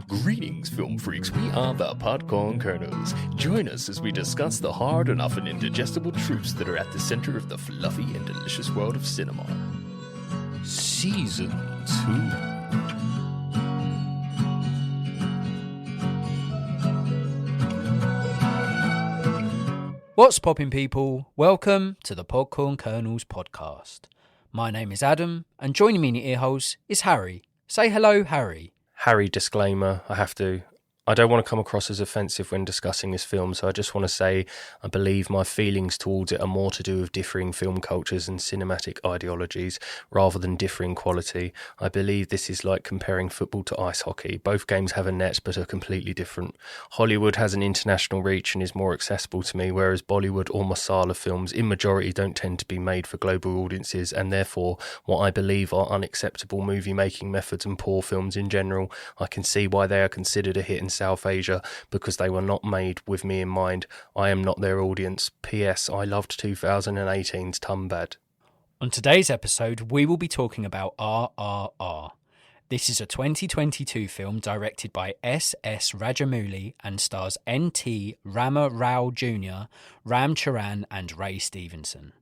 Greetings, film freaks. We are the Podcorn Kernels. Join us as we discuss the hard and often indigestible truths that are at the center of the fluffy and delicious world of cinema. Season 2. What's poppin', people? Welcome to the Podcorn Kernels podcast. My name is Adam, and joining me in your earholes is Harry. Say hello, Harry. Harry, disclaimer, I don't want to come across as offensive when discussing this film, so I just want to say I believe my feelings towards it are more to do with differing film cultures and cinematic ideologies rather than differing quality. I believe this is like comparing football to ice hockey. Both games have a net but are completely different. Hollywood has an international reach and is more accessible to me, whereas Bollywood or Masala films in majority don't tend to be made for global audiences, and therefore what I believe are unacceptable movie making methods and poor films in general. I can see why they are considered a hit in South Asia, because they were not made with me in mind. I am not their audience. P.S. I loved 2018's Tumbad. On today's episode, we will be talking about RRR. This is a 2022 film directed by S.S. Rajamouli and stars N.T. Rama Rao Jr., Ram Charan and Ray Stevenson.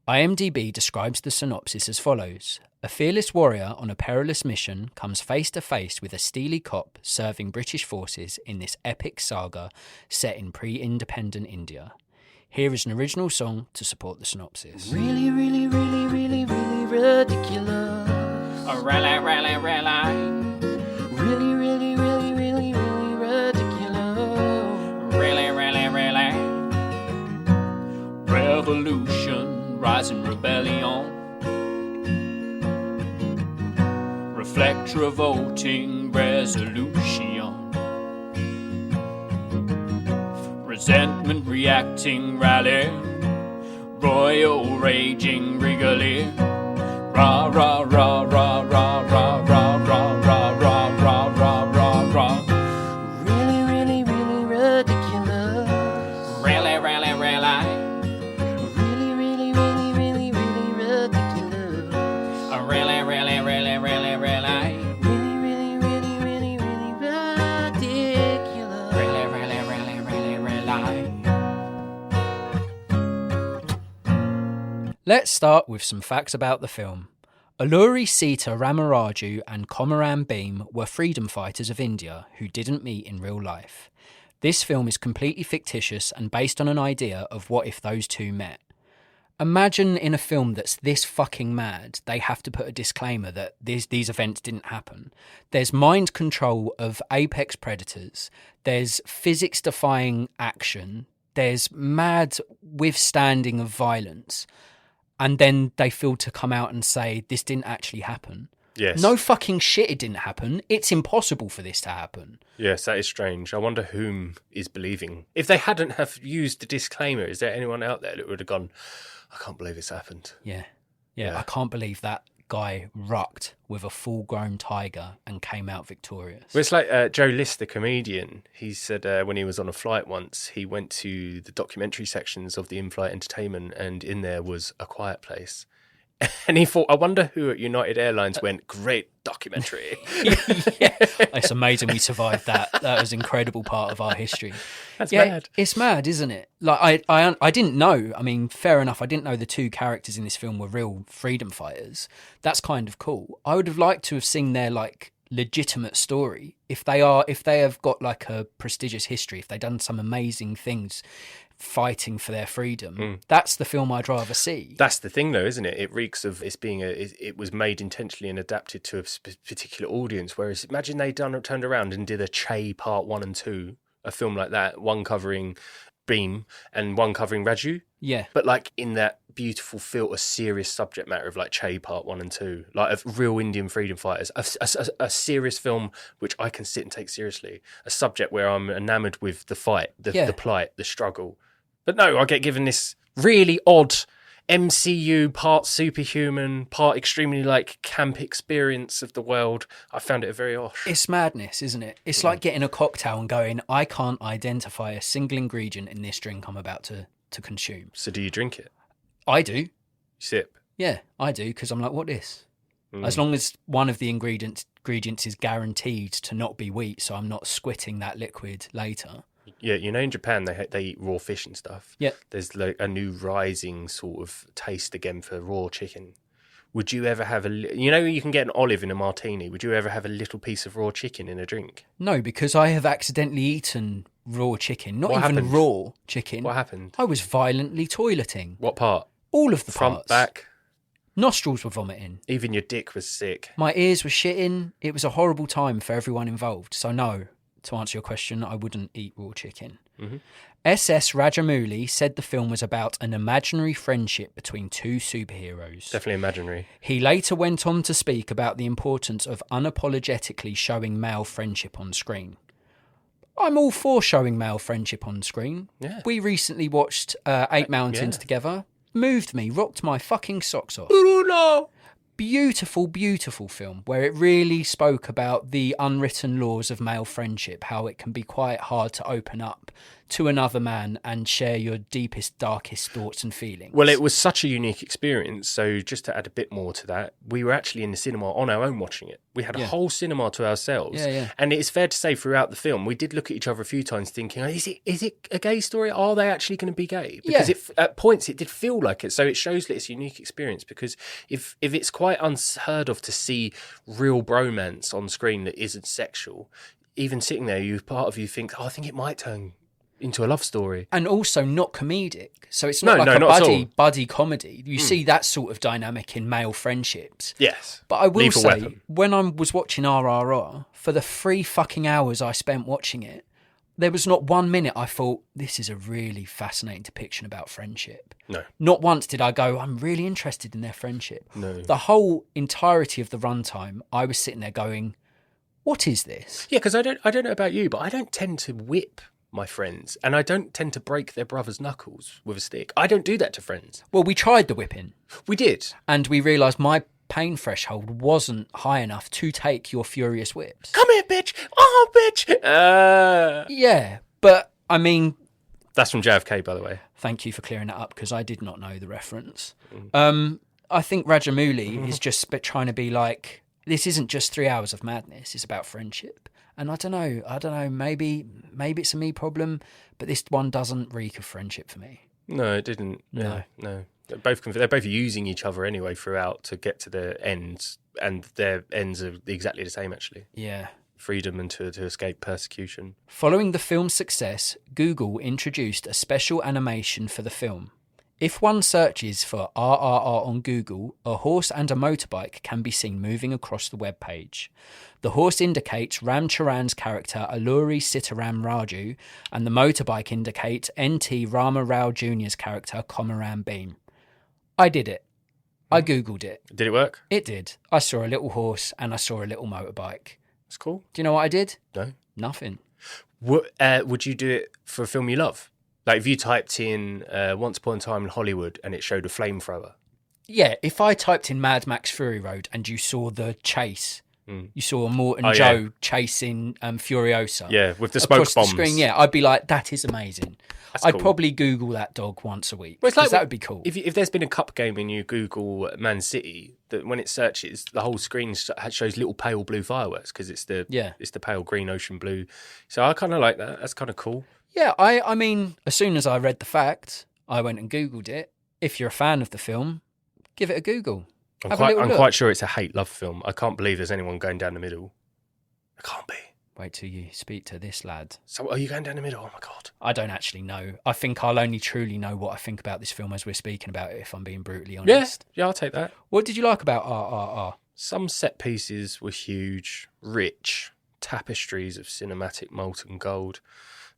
IMDb describes the synopsis as follows. A fearless warrior on a perilous mission comes face to face with a steely cop serving British forces in this epic saga set in pre-independent India. Here is an original song to support the synopsis. Really, really, really, really, really ridiculous. Oh, really, really, really. Really, really, really, really, really ridiculous. Really, really, really. Revolution, rising rebellion. Reflect revolting resolution. Resentment reacting rally. Royal raging regally. Rah rah rah rah rah rah rah rah rah rah rah rah rah rah. Really, really, really ridiculous. Really, really, really. Really, really, really, really, really ridiculous. Really, really, really, really, really. Really, really, really, really, really ridiculous. Really, really, really, really, really. Let's start with some facts about the film. Alluri Sita Ramaraju and Komaram Bhim were freedom fighters of India who didn't meet in real life. This film is completely fictitious and based on an idea of what if those two met. Imagine in a film that's this fucking mad, they have to put a disclaimer that these events didn't happen. There's mind control of apex predators. There's physics-defying action. There's mad withstanding of violence. And then they feel to come out and say, this didn't actually happen. Yes. No fucking shit, it didn't happen. It's impossible for this to happen. Yes, that is strange. I wonder whom is believing. If they hadn't have used the disclaimer, is there anyone out there that would have gone, I can't believe this happened? Yeah. I can't believe that guy rucked with a full-grown tiger and came out victorious. Well, it's like Joe List, the comedian. He said when he was on a flight once, he went to the documentary sections of the in-flight entertainment, and in there was A Quiet Place. And he thought, I wonder who at United Airlines went, great documentary. Yeah, it's amazing we survived that. That was an incredible part of our history. That's mad. It's mad, isn't it? Like I didn't know. I mean, fair enough. I didn't know the two characters in this film were real freedom fighters. That's kind of cool. I would have liked to have seen their legitimate story. If they have got like a prestigious history, if they've done some amazing things fighting for their freedom, that's the film I'd rather see. That's the thing, though, isn't it? It reeks of it was made intentionally and adapted to a particular audience. Whereas, imagine they turned around and did a Che Part 1 and 2, a film like that, one covering Bhim and one covering Raju. Yeah, but like in that beautiful filter, serious subject matter of like Che Part 1 and 2, like of real Indian freedom fighters, a serious film which I can sit and take seriously, a subject where I'm enamoured with the fight, the plight, the struggle. But no, I get given this really odd MCU, part superhuman, part extremely like camp experience of the world. I found it very odd. It's madness, isn't it? It's like getting a cocktail and going, I can't identify a single ingredient in this drink I'm about to consume. So do you drink it? I do. You sip? Yeah, I do, because I'm like, what this? As long as one of the ingredients ingredients is guaranteed to not be wheat, so I'm not squitting that liquid later. Yeah, in Japan they eat raw fish and stuff. Yeah. There's like a new rising sort of taste again for raw chicken. Would you ever have you can get an olive in a martini. Would you ever have a little piece of raw chicken in a drink? No, because I have accidentally eaten raw chicken. Not What even happened? raw chicken. What happened? I was violently toileting. What part? All of the Front, parts. back? Nostrils were vomiting. Even your dick was sick. My ears were shitting. It was a horrible time for everyone involved. So no, to answer your question, I wouldn't eat raw chicken. Mm-hmm. SS Rajamouli said the film was about an imaginary friendship between two superheroes. Definitely imaginary. He later went on to speak about the importance of unapologetically showing male friendship on screen. I'm all for showing male friendship on screen. Yeah. We recently watched Eight Mountains together. Moved me, rocked my fucking socks off. Beautiful, beautiful film where it really spoke about the unwritten laws of male friendship, how it can be quite hard to open up to another man and share your deepest, darkest thoughts and feelings. Well, it was such a unique experience. So just to add a bit more to that, we were actually in the cinema on our own watching it. We had a whole cinema to ourselves. Yeah. And it's fair to say throughout the film, we did look at each other a few times thinking, is it a gay story? Are they actually going to be gay? Because at points it did feel like it. So it shows that it's a unique experience because if it's quite unheard of to see real bromance on screen that isn't sexual, even sitting there, part of you think, I think it might turn into a love story. And also not comedic. So it's not not a buddy comedy. You see that sort of dynamic in male friendships. Yes. But I will Lethal say, Weapon. when I was watching RRR, for the 3 fucking hours I spent watching it, there was not 1 minute I thought, this is a really fascinating depiction about friendship. No. Not once did I go, I'm really interested in their friendship. No. The whole entirety of the runtime, I was sitting there going, what is this? Yeah, because I don't know about you, but I don't tend to whip my friends, and I don't tend to break their brother's knuckles with a stick. I don't do that to friends. Well, we tried the whipping. We did. And we realised my pain threshold wasn't high enough to take your furious whips. Come here, bitch! Oh, bitch! Yeah, but I mean, That's from JFK, by the way. thank you for clearing that up because I did not know the reference. I think Rajamouli is just trying to be like, this isn't just 3 hours of madness, it's about friendship. And I don't know, maybe it's a me problem, but this one doesn't reek of friendship for me. No, it didn't. No. No. They're both using each other anyway throughout to get to their ends, and their ends are exactly the same, actually. Yeah. Freedom and to escape persecution. Following the film's success, Google introduced a special animation for the film. If one searches for RRR on Google, a horse and a motorbike can be seen moving across the web page. The horse indicates Ram Charan's character Alluri Sitaram Raju, and the motorbike indicates NT Rama Rao Jr.'s character Komaram Beam. I did it. I Googled it. Did it work? It did. I saw a little horse and I saw a little motorbike. That's cool. Do you know what I did? No. Nothing. Would you do it for a film you love? Like if you typed in Once Upon a Time in Hollywood and it showed a flamethrower. Yeah, if I typed in Mad Max Fury Road and you saw the chase, you saw Morton Joe chasing Furiosa. Yeah, with the smoke across bombs. the screen, yeah, I'd be like, that is amazing. That's I'd cool. probably Google that dog once a week. Well, it's because like that would be cool. If there's been a cup game and you Google Man City, that when it searches, the whole screen shows little pale blue fireworks because it's the pale green ocean blue. So I kind of like that. That's kind of cool. Yeah, I mean, as soon as I read the fact, I went and Googled it. If you're a fan of the film, give it a Google. I'm quite sure it's a hate-love film. I can't believe there's anyone going down the middle. It can't be. Wait till you speak to this lad. So are you going down the middle? Oh, my God. I don't actually know. I think I'll only truly know what I think about this film as we're speaking about it, if I'm being brutally honest. Yeah, I'll take that. What did you like about RRR? Some set pieces were huge, rich, tapestries of cinematic molten gold.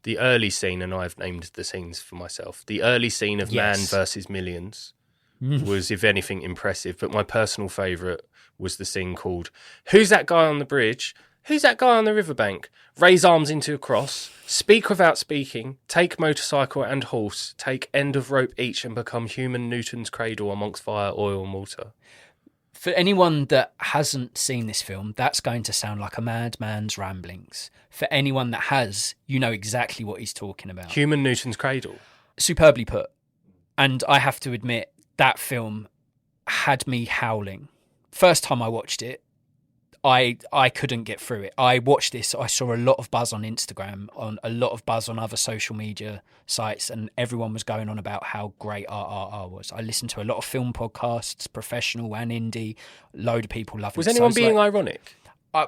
The early scene, and I've named the scenes for myself, the early scene of Man versus Millions was, if anything, impressive. But my personal favourite was the scene called Who's That Guy on the Bridge? Who's that guy on the riverbank? Raise arms into a cross, speak without speaking, take motorcycle and horse, take end of rope each and become human Newton's cradle amongst fire, oil and water. For anyone that hasn't seen this film, that's going to sound like a madman's ramblings. For anyone that has, you know exactly what he's talking about. Human Newton's cradle. Superbly put. And I have to admit, that film had me howling. First time I watched it, I couldn't get through it. I watched this. I saw a lot of buzz on Instagram, on a lot of buzz on other social media sites, and everyone was going on about how great RRR was. I listened to a lot of film podcasts, professional and indie. Load of people loved it. Was anyone being ironic?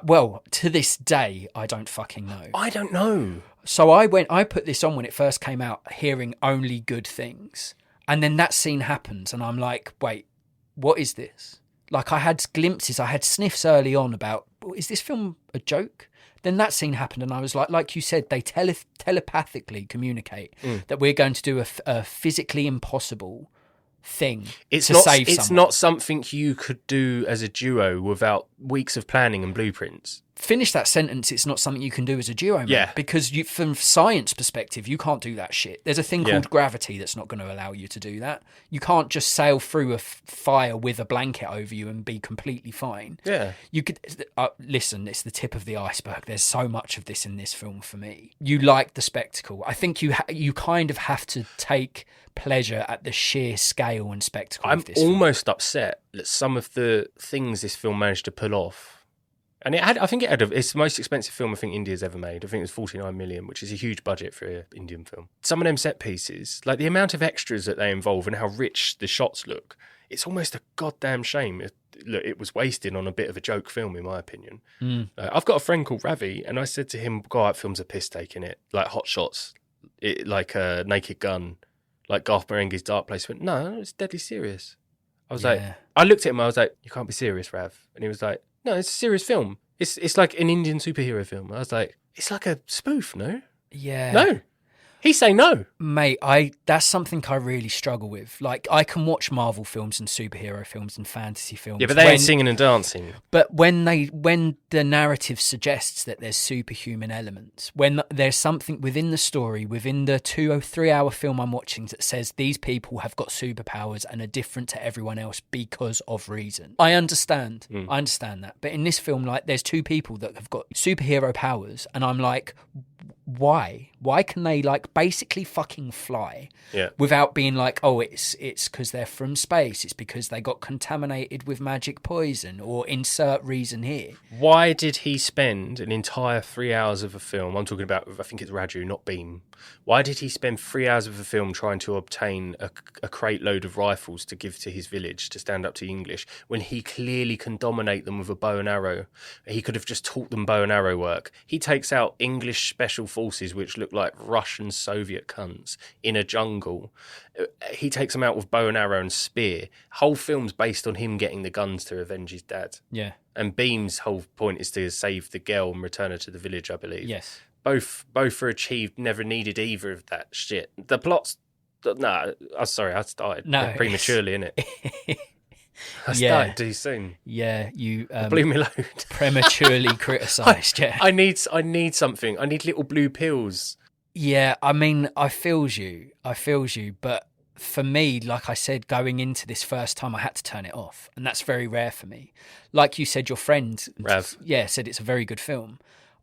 Well, to this day, I don't fucking know. I don't know. So I put this on when it first came out, hearing only good things. And then that scene happens, and I'm like, wait, what is this? Like, I had glimpses, I had sniffs early on about, is this film a joke? Then that scene happened, and I was like you said, they telepathically communicate that we're going to do a physically impossible thing It's save not something you could do as a duo without weeks of planning and blueprints. Finish that sentence. It's not something you can do as a duo, man. Yeah. Because from science perspective, you can't do that shit. There's a thing called gravity that's not going to allow you to do that. You can't just sail through a fire with a blanket over you and be completely fine. Yeah. You could listen. It's the tip of the iceberg. There's so much of this in this film for me. You like the spectacle. I think you kind of have to take pleasure at the sheer scale and spectacle of this. I'm almost upset that some of the things this film managed to pull off. And it's the most expensive film I think India's ever made. I think it was 49 million, which is a huge budget for an Indian film. Some of them set pieces, like the amount of extras that they involve and how rich the shots look, it's almost a goddamn shame. It was wasted on a bit of a joke film, in my opinion. I've got a friend called Ravi, and I said to him, God, film's a piss take in it. Like Hot Shots, like Naked Gun, like Garth Marenghi's Dark Place. He went, no, it's deadly serious. I was like, I looked at him, I was like, you can't be serious, Rav. And he was like, no, it's a serious film. It's like an Indian superhero film. I was like, it's like a spoof, no? Yeah. No. He's saying no. Mate, that's something I really struggle with. Like, I can watch Marvel films and superhero films and fantasy films. Yeah, but they ain't singing and dancing. But when the narrative suggests that there's superhuman elements, when there's something within the story, within the 2 or 3 hour film I'm watching that says these people have got superpowers and are different to everyone else because of reason. I understand. I understand that. But in this film, like, there's two people that have got superhero powers, and I'm like, why can they like basically fucking fly without being like, oh, it's because they're from space, it's because they got contaminated with magic poison, or insert reason here. Why did he spend an entire 3 hours of a film, I'm talking about, I think it's Raju, not Beam, why did he spend 3 hours of a film trying to obtain a crate load of rifles to give to his village to stand up to the English, when he clearly can dominate them with a bow and arrow? He could have just taught them bow and arrow work. He takes out English special forces which look like Russian Soviet cunts in a jungle. He takes them out with bow and arrow and spear. Whole film's based on him getting the guns to avenge his dad. Yeah. And Beam's whole point is to save the girl and return her to the village, I believe. Yes. Both are achieved, never needed either of that shit. The plot's... No, I'm sorry, I started prematurely, innit? I started too soon. Yeah, you blew me load. Prematurely criticised, I need something. I need little blue pills. Yeah, I mean, I feels you, but for me, like I said, going into this first time, I had to turn it off, and that's very rare for me. Like you said, your friend, Rav, said it's a very good film.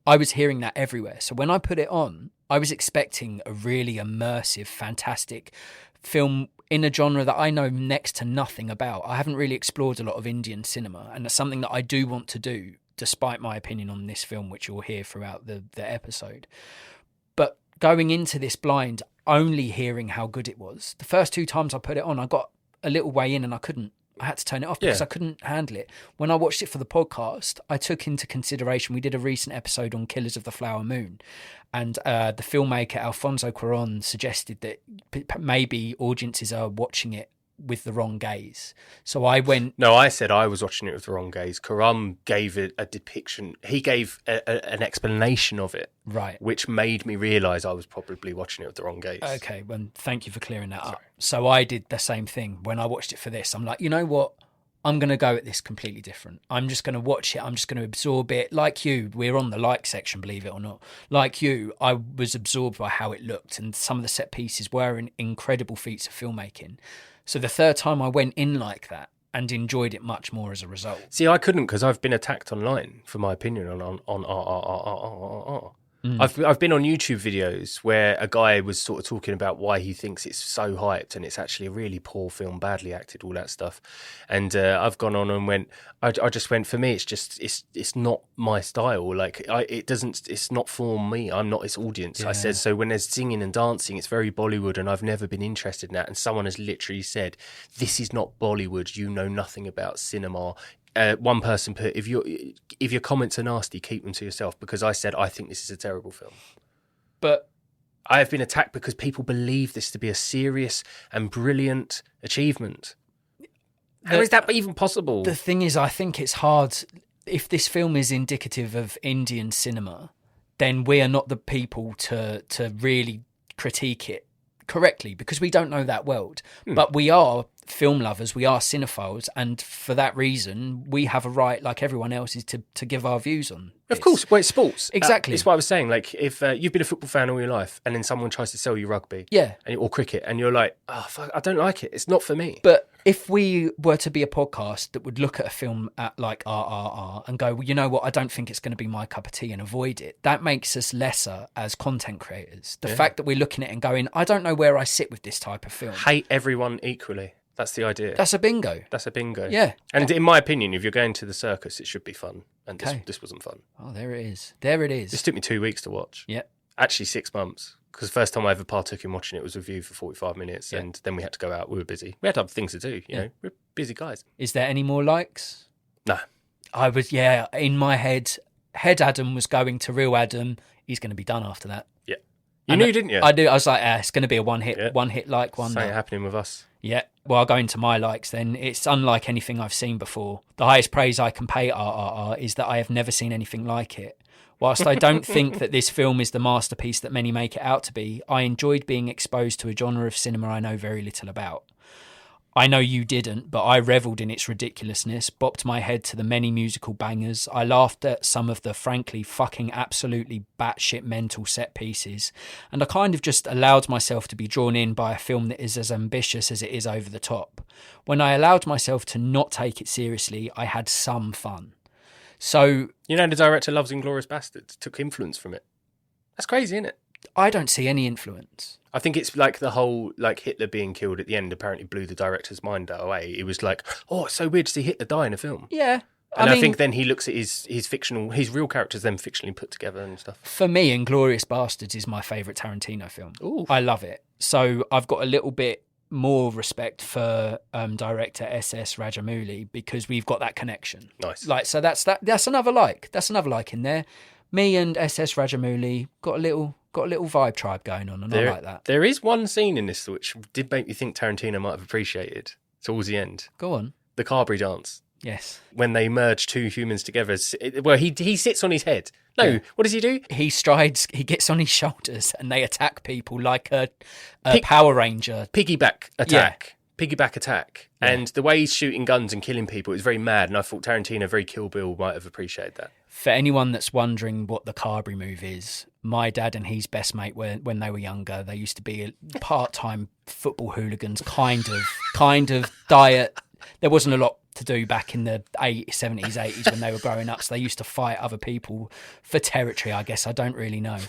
I was hearing that everywhere. So when I put it on, I was expecting a really immersive, fantastic film in a genre that I know next to nothing about. I haven't really explored a lot of Indian cinema, and that's something that I do want to do, despite my opinion on this film, which you'll hear throughout the episode. But going into this blind, only hearing how good it was, the first 2 times I put it on, I got a little way in and I had to turn it off because I couldn't handle it. When I watched it for the podcast, I took into consideration, we did a recent episode on Killers of the Flower Moon, and the filmmaker Alfonso Cuarón suggested that maybe audiences are watching it with the wrong gaze. So I went... No, I said I was watching it with the wrong gaze. Cuarón gave it a depiction. He gave an explanation of it. Right. Which made me realise I was probably watching it with the wrong gaze. Okay, well, thank you for clearing that up. So I did the same thing when I watched it for this. I'm like, you know what? I'm going to go at this completely different. I'm just going to watch it. I'm just going to absorb it. Like you, we're on the like section, believe it or not. Like you, I was absorbed by how it looked, and some of the set pieces were incredible feats of filmmaking. So the third time I went in like that and enjoyed it much more as a result. See, I couldn't, because I've been attacked online for my opinion on RRR. I've been on YouTube videos where a guy was sort of talking about why he thinks it's so hyped and it's actually a really poor film, badly acted, all that stuff. And I've gone on and went. I just went, for me, it's not my style. Like it's not for me. I'm not its audience. Yeah. I said, so when there's singing and dancing, it's very Bollywood, and I've never been interested in that. And someone has literally said, "This is not Bollywood. You know nothing about cinema." One person put, if your comments are nasty, keep them to yourself, because I said I think this is a terrible film. But I have been attacked because people believe this to be a serious and brilliant achievement. How is that even possible? the thing is, I think it's hard. If this film is indicative of Indian cinema, then we are not the people to really critique it correctly, because we don't know that world. But we are film lovers, we are cinephiles, and for that reason we have a right, like everyone else, is to give our views on this. Of course, well, it's sports. Exactly. It's what I was saying. Like, if you've been a football fan all your life and then someone tries to sell you rugby or cricket, and you're like, oh, fuck, I don't like it, it's not for me. But if we were to be a podcast that would look at a film at like RRR and go, well, you know what, I don't think it's going to be my cup of tea, and avoid it, that makes us lesser as content creators. The fact that we're looking at it and going, I don't know where I sit with this type of film. Hate everyone equally. That's the idea. That's a bingo. That's a bingo. Yeah. And in my opinion, if you're going to the circus, it should be fun. And this wasn't fun. Oh, there it is. There it is. This took me 2 weeks to watch. Yeah. Actually, 6 months. Because the first time I ever partook in watching it was with you for 45 minutes. Yeah. And then we had to go out. We were busy. We had other things to do. You know, we're busy guys. Is there any more likes? No. I was, in my head Adam was going to real Adam. He's going to be done after that. Yeah. You knew, didn't you? I do. I was like, it's going to be a one hit like one. Something happening with us. Yeah. Well, I'll go into my likes then. It's unlike anything I've seen before. The highest praise I can pay RRR is that I have never seen anything like it. Whilst I don't think that this film is the masterpiece that many make it out to be, I enjoyed being exposed to a genre of cinema I know very little about. I know you didn't, but I revelled in its ridiculousness, bopped my head to the many musical bangers. I laughed at some of the frankly fucking absolutely batshit mental set pieces, and I kind of just allowed myself to be drawn in by a film that is as ambitious as it is over the top. When I allowed myself to not take it seriously, I had some fun. So, you know, the director loves Inglourious Basterds, took influence from it. That's crazy, isn't it? I don't see any influence. I think it's like the whole, like, Hitler being killed at the end apparently blew the director's mind away. It was like, oh, it's so weird to see Hitler die in a film. Yeah. And I think then he looks at his real characters then fictionally put together and stuff. For me, Inglourious Basterds is my favourite Tarantino film. Ooh. I love it. So I've got a little bit more respect for director S.S. Rajamouli because we've got that connection. Nice. Like, so that's another like. That's another like in there. Me and S.S. Rajamouli got a little vibe tribe going on, and I like that. There is one scene in this which did make me think Tarantino might have appreciated towards the end. Go on. The Carberry dance. Yes. When they merge two humans together. Well, he sits on his head. No, Yeah. What does he do? He strides, he gets on his shoulders, and they attack people like a Power Ranger. Piggyback attack. Yeah. Piggyback attack. Yeah. And the way he's shooting guns and killing people is very mad, and I thought Tarantino, very Kill Bill, might have appreciated that. For anyone that's wondering what the Carberry move is, my dad and his best mate, when they were younger, they used to be part-time football hooligans, kind of diet. There wasn't a lot to do back in the 70s, 80s when they were growing up, so they used to fight other people for territory, I guess. I don't really know.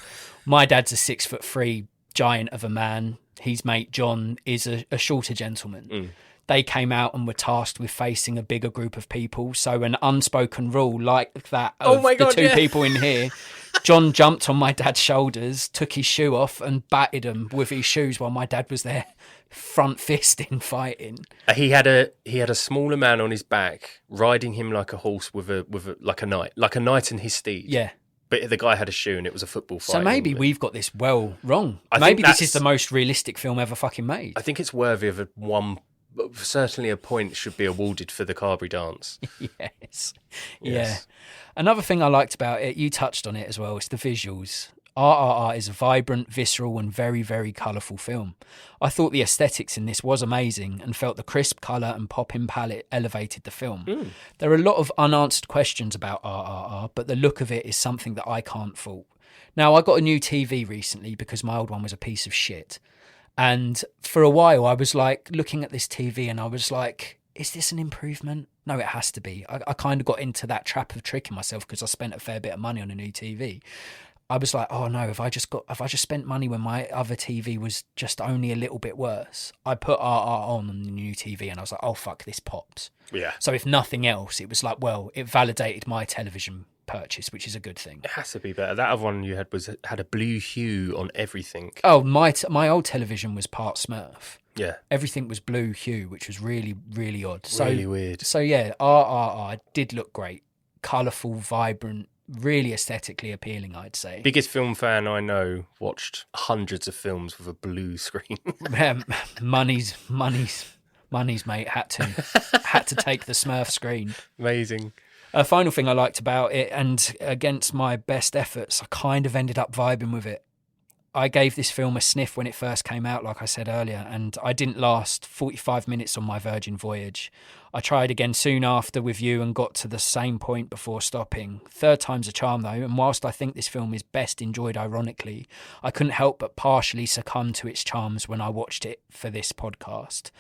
My dad's a 6'3" giant of a man. His mate John is a shorter gentleman. Mm. They came out and were tasked with facing a bigger group of people. So an unspoken rule like that of the two people in here, John jumped on my dad's shoulders, took his shoe off and batted him with his shoes while my dad was there front fisting fighting. He had a smaller man on his back riding him like a horse with a knight and his steed. Yeah. But the guy had a shoe and it was a football fight. So maybe we've got this well wrong. Maybe this is the most realistic film ever fucking made. I think it's worthy of certainly a point should be awarded for the Carberry dance. Yes. Yeah. Another thing I liked about it, you touched on it as well, it's the visuals. RRR is a vibrant, visceral and very, very colourful film. I thought the aesthetics in this was amazing and felt the crisp colour and pop-in palette elevated the film. Mm. There are a lot of unanswered questions about RRR, but the look of it is something that I can't fault. Now, I got a new TV recently because my old one was a piece of shit. And for a while, I was like looking at this TV and I was like, is this an improvement? No, it has to be. I kind of got into that trap of tricking myself because I spent a fair bit of money on a new TV. I was like, oh no, if I just spent money when my other TV was just only a little bit worse, I put RR on the new TV and I was like, oh fuck, this pops. Yeah. So if nothing else, it was like, well, it validated my television purchase, which is a good thing. It has to be better. That other one you had had a blue hue on everything. Oh, my old television was part Smurf. Yeah. Everything was blue hue, which was really, really odd. Really weird. So yeah, RRR did look great. Colourful, vibrant, really aesthetically appealing, I'd say. Biggest film fan I know, watched hundreds of films with a blue screen. Money's, mate. Had to take the Smurf screen. Amazing. A final thing I liked about it, and against my best efforts, I kind of ended up vibing with it. I gave this film a sniff when it first came out, like I said earlier, and I didn't last 45 minutes on my Virgin voyage. I tried again soon after with you and got to the same point before stopping. Third time's a charm though, and whilst I think this film is best enjoyed ironically, I couldn't help but partially succumb to its charms when I watched it for this podcast.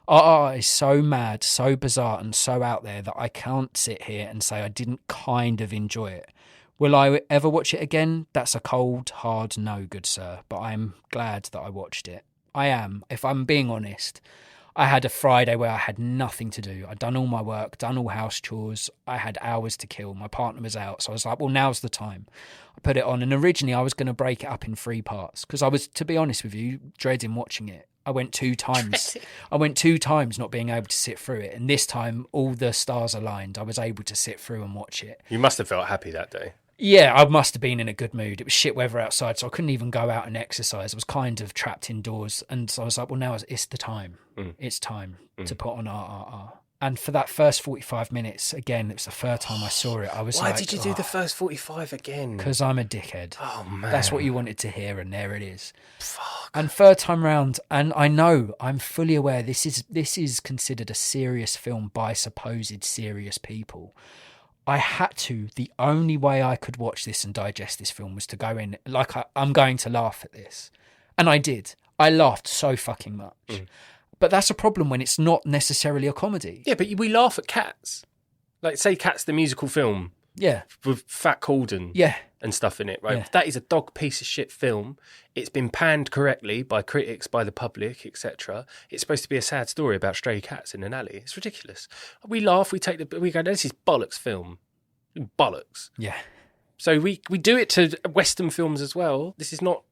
RR is so mad, so bizarre and so out there that I can't sit here and say I didn't kind of enjoy it. Will I ever watch it again? That's a cold, hard no, good sir, but I'm glad that I watched it. I am, if I'm being honest. I had a Friday where I had nothing to do. I'd done all my work, done all house chores. I had hours to kill. My partner was out. So I was like, well, now's the time. I put it on. And originally I was going to break it up in 3 parts because I was, to be honest with you, dreading watching it. I went 2 times. Not being able to sit through it. And this time all the stars aligned. I was able to sit through and watch it. You must have felt happy that day. Yeah, I must have been in a good mood. It was shit weather outside, so I couldn't even go out and exercise. I was kind of trapped indoors. And so I was like, well, now it's the time. It's time to put on RRR. And for that first 45 minutes, again, it was the third time I saw it. I was Why like, did you do the first 45 again? because I'm a dickhead. Oh, man. That's what you wanted to hear, and there it is. Fuck. And third time round, and I know, I'm fully aware, this is considered a serious film by supposed serious people. I had to. The only way I could watch this and digest this film was to go in like I'm going to laugh at this. And I did. I laughed so fucking much. But that's a problem when it's not necessarily a comedy. Yeah, but we laugh at Cats. Like, say Cats, the musical film. Yeah. With Fat Cauldon. Yeah. And stuff in it, right? Yeah. That is a dog piece of shit film. It's been panned correctly by critics, by the public, etc. It's supposed to be a sad story about stray cats in an alley. It's ridiculous. We laugh, we go, this is bollocks film. Bollocks. Yeah. So we do it to Western films as well. This is not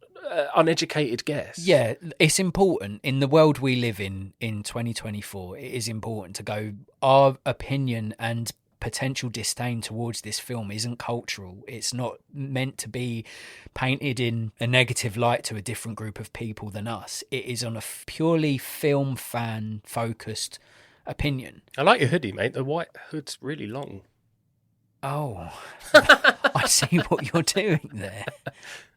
uneducated guess. Yeah, it's important in the world we live in 2024. It is important to go, our opinion and potential disdain towards this film isn't cultural. It's not meant to be painted in a negative light to a different group of people than us. It is on a purely film fan focused opinion. I like your hoodie, mate. The white hood's really long. Oh, I see what you're doing there.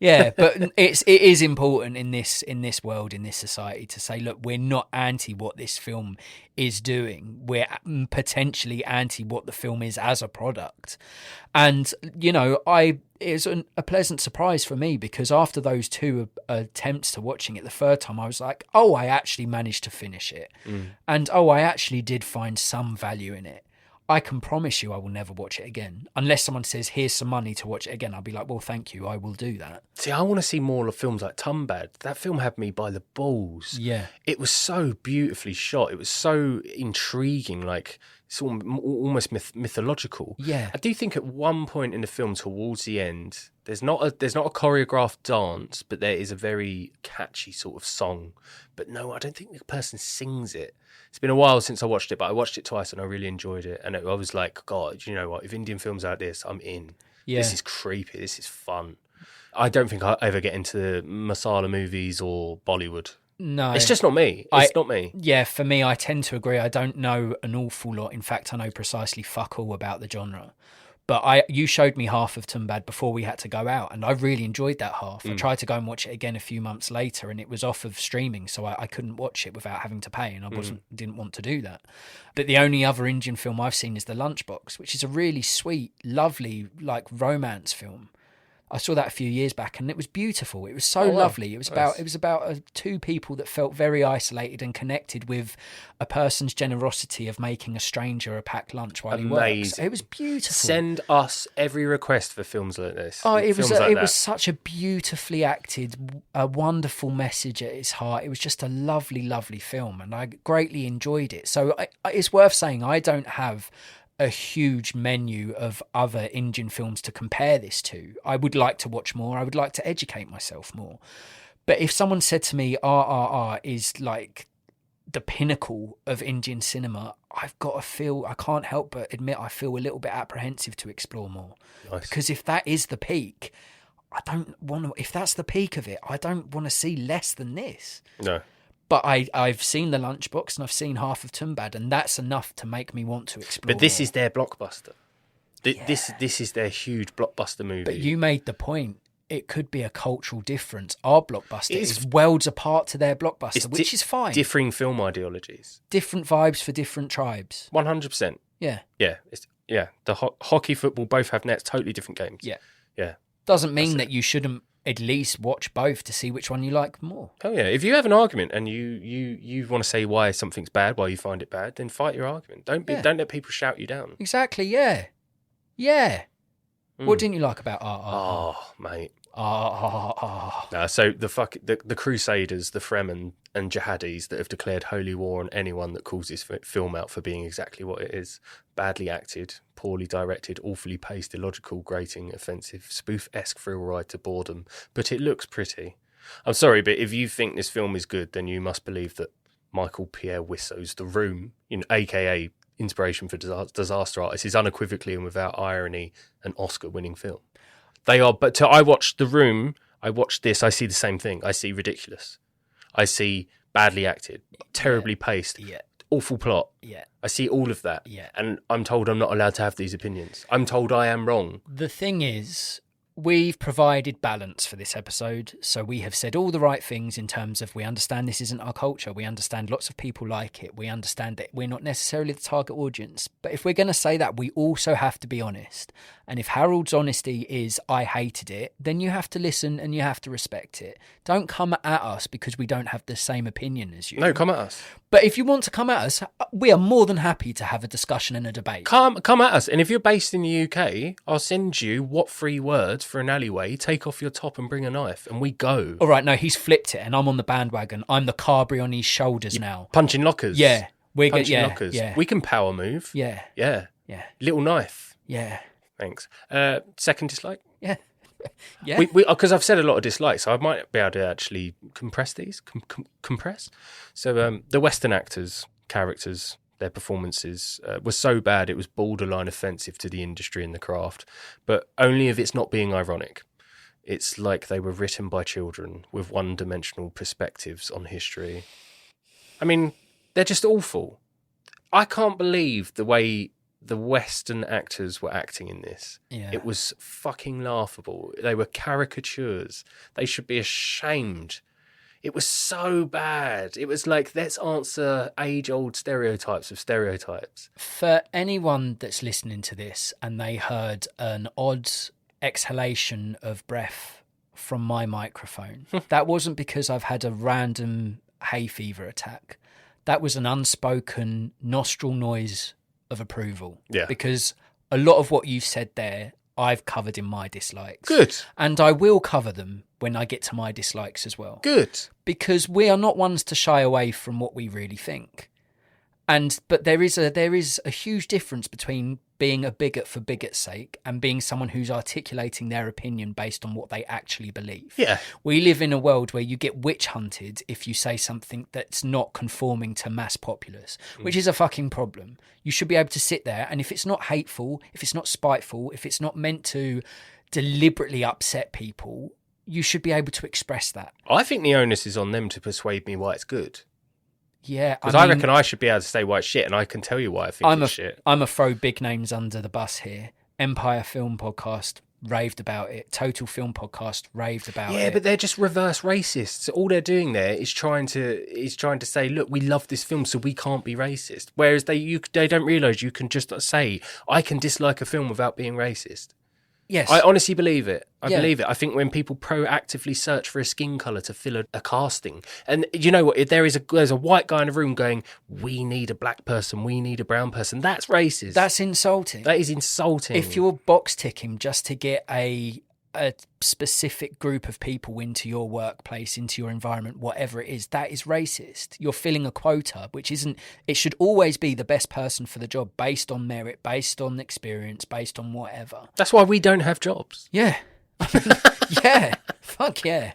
Yeah, but it is important in this world, in this society, to say, look, we're not anti what this film is doing. We're potentially anti what the film is as a product. And, you know, it's a pleasant surprise for me because after those 2 attempts to watching it the third time, I was like, oh, I actually managed to finish it. And, oh, I actually did find some value in it. I can promise you I will never watch it again. Unless someone says, here's some money to watch it again. I'll be like, well, thank you. I will do that. See, I want to see more of films like Tumbad. That film had me by the balls. Yeah. It was so beautifully shot. It was so intriguing, like it's almost mythological. Yeah. I do think at one point in the film towards the end, there's not a choreographed dance, but there is a very catchy sort of song. But no, I don't think the person sings it. It's been a while since I watched it, but I watched it twice and I really enjoyed it. And I was like, God, you know what? If Indian films are like this, I'm in. Yeah. This is creepy. This is fun. I don't think I'll ever get into masala movies or Bollywood. No. It's just not me. It's not me. Yeah, for me, I tend to agree. I don't know an awful lot. In fact, I know precisely fuck all about the genre. But you showed me half of Tumbad before we had to go out, and I really enjoyed that half. I tried to go and watch it again a few months later, and it was off of streaming, so I couldn't watch it without having to pay, and I didn't want to do that. But the only other Indian film I've seen is The Lunchbox, which is a really sweet, lovely, like romance film. I saw that a few years back, and it was beautiful. It was so Oh, wow. lovely. It was Nice. about two people that felt very isolated and connected with a person's generosity of making a stranger a packed lunch while he works. Amazing. It was beautiful. Send us every request for films like this. Oh, it Films was like it that. was such a beautifully acted, a wonderful message at its heart. It was just a lovely, lovely film, and I greatly enjoyed it. So it's worth saying I don't have a huge menu of other Indian films to compare this to. I would like to watch more. I would like to educate myself more. But if someone said to me, RRR is like the pinnacle of Indian cinema, I can't help but admit I feel a little bit apprehensive to explore more. Nice. Because if that is the peak, if that's the peak of it, I don't want to see less than this. No. But I've seen The Lunchbox and I've seen half of Tumbad, and that's enough to make me want to explore. But this more. is their blockbuster. This is their huge blockbuster movie. But you made the point. It could be a cultural difference. Our blockbuster is worlds apart to their blockbuster, which is fine. Differing film ideologies. Different vibes for different tribes. 100%. Yeah. Yeah. The hockey, football both have nets, totally different games. Yeah. Doesn't mean that you shouldn't at least watch both to see which one you like more. Oh yeah, if you have an argument and you want to say why something's bad, why you find it bad, then fight your argument. Don't let people shout you down. Exactly, yeah. What didn't you like about RRR? Oh, mate. RRR. So the Crusaders, the Fremen and Jihadis that have declared holy war on anyone that calls this film out for being exactly what it is. Badly acted, poorly directed, awfully paced, illogical, grating, offensive, spoof-esque thrill ride to boredom. But it looks pretty. I'm sorry, but if you think this film is good, then you must believe that Michael Pierre Wisso's The Room, a.k.a. inspiration for disaster artists, is unequivocally and without irony an Oscar-winning film. They are, but I watched The Room, I watched this, I see the same thing. I see ridiculous. I see badly acted, terribly paced, awful plot. Yeah. I see all of that. Yeah. And I'm told I'm not allowed to have these opinions. I'm told I am wrong. The thing is, we've provided balance for this episode. So we have said all the right things in terms of we understand this isn't our culture. We understand lots of people like it. We understand that we're not necessarily the target audience. But if we're going to say that, we also have to be honest. And if Harold's honesty is, I hated it, then you have to listen and you have to respect it. Don't come at us because we don't have the same opinion as you. No, come at us. But if you want to come at us, we are more than happy to have a discussion and a debate. Come at us. And if you're based in the UK, I'll send you what 3 words for an alleyway, take off your top and bring a knife, and we go. All right, no, he's flipped it and I'm on the bandwagon. I'm the Carberry on his shoulders now. Punching lockers. Yeah. We're good. Punching Yeah. lockers. Yeah. We can power move. Yeah. Yeah. Yeah. Little knife. Yeah. Thanks. Second dislike? Yeah. Yeah. Because I've said a lot of dislikes, so I might be able to actually compress these. Compress. So the Western actors, characters, their performances were so bad it was borderline offensive to the industry and the craft, but only if it's not being ironic. It's like they were written by children with one-dimensional perspectives on history. I mean, they're just awful. I can't believe the way the Western actors were acting in this. Yeah. It was fucking laughable. They were caricatures. They should be ashamed. It was so bad. It was like, let's answer age-old stereotypes of stereotypes. For anyone that's listening to this and they heard an odd exhalation of breath from my microphone, that wasn't because I've had a random hay fever attack. That was an unspoken nostril noise of approval. Yeah. Because a lot of what you've said there, I've covered in my dislikes. Good. And I will cover them when I get to my dislikes as well. Good. Because we are not ones to shy away from what we really think. But there is a huge difference between being a bigot for bigot's sake and being someone who's articulating their opinion based on what they actually believe. Yeah. We live in a world where you get witch hunted if you say something that's not conforming to mass populace, which is a fucking problem. You should be able to sit there, and if it's not hateful, if it's not spiteful, if it's not meant to deliberately upset people, you should be able to express that. I think the onus is on them to persuade me why it's good. Yeah, Because I reckon I should be able to say why it's shit, and I can tell you why I think it's shit. I'm a throw big names under the bus here. Empire Film Podcast raved about it. Total Film Podcast raved about it. Yeah, but they're just reverse racists. All they're doing there is trying to say, look, we love this film, so we can't be racist. Whereas they don't realise you can just say, I can dislike a film without being racist. Yes. I honestly believe it. I Yeah. believe it. I think when people proactively search for a skin colour to fill a casting, and you know what, if there's a white guy in a room going, we need a black person, we need a brown person, that's racist. That's insulting. That is insulting. If you're box ticking just to get a specific group of people into your workplace, into your environment, whatever it is, that is racist. You're filling a quota, which isn't. It should always be the best person for the job based on merit, based on experience, based on whatever. That's why we don't have jobs. Yeah. Yeah. Fuck yeah.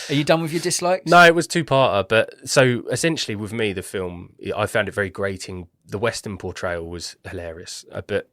Are you done with your dislikes? No, it was two-parter, but so essentially with me, the film, I found it very grating. The Western portrayal was hilarious, but